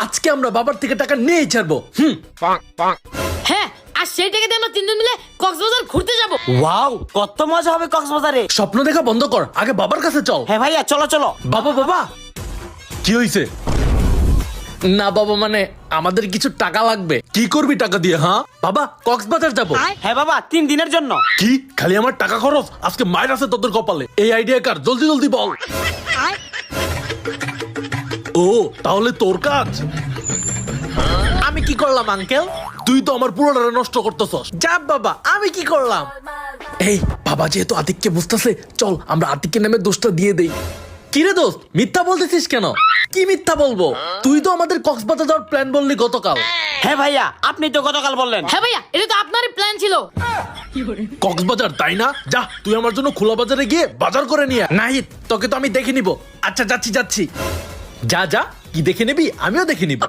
আজকে আমরা বাবার থেকে টাকা নিয়েই ছাড়বো। হ্যাঁ, আর সেই টাকা দিয়ে আমরা তিনজন মিলে কক্সবাজার ঘুরতে যাব। ওয়াও, কত মজা হবে কক্সবাজারে। স্বপ্ন দেখা বন্ধ কর, আগে বাবার কাছে চল। হ্যাঁ ভাইয়া, চলো চলো। বাবা বাবা, কি হইছে? না বাবা, মানে আমাদের কিছু টাকা লাগবে। কি করবি টাকা দিয়ে? হ্যাঁ বাবা, কক্সবাজার যাব। হ্যাঁ বাবা, 3 দিনের জন্য। কি খালি আমার টাকা খরচ? আজকে মায়ের আছে তোদের কপালে। এই আইডিয়া কার? জলদি জলদি বল। ও, তাহলে তোর কাজ। আমি কি করলাম আঙ্কেল? তুই তো আমার পুরোটা নষ্ট করতেছস। যা বাবা, আমি কি করলাম? এই বাবা যেহেতু আতিককে বুঝতেছে, চল আমরা আতিককে নামে দোষটা দিয়ে দেই। কিরে দোস্ত, মিথ্যা বলতেছিস কেন? কি মিথ্যা বলবো? তুই তো আমাদের কক্সবাজার যাওয়ার প্ল্যান বললি গতকাল। হ্যাঁ ভাইয়া, আপনি তো গতকাল বললেন। হ্যাঁ ভাইয়া, এটা তো আপনারই প্ল্যান ছিল। কক্সবাজার তাই না? যা, তুই আমার জন্য খোলা বাজারে গিয়ে বাজার করে নিয়ে আয়। নাহিদ, তোকে তো আমি দেখে নিব। আচ্ছা যাচ্ছি যাচ্ছি। যা যা, কি দেখে নিবি? আমিও দেখে নিব।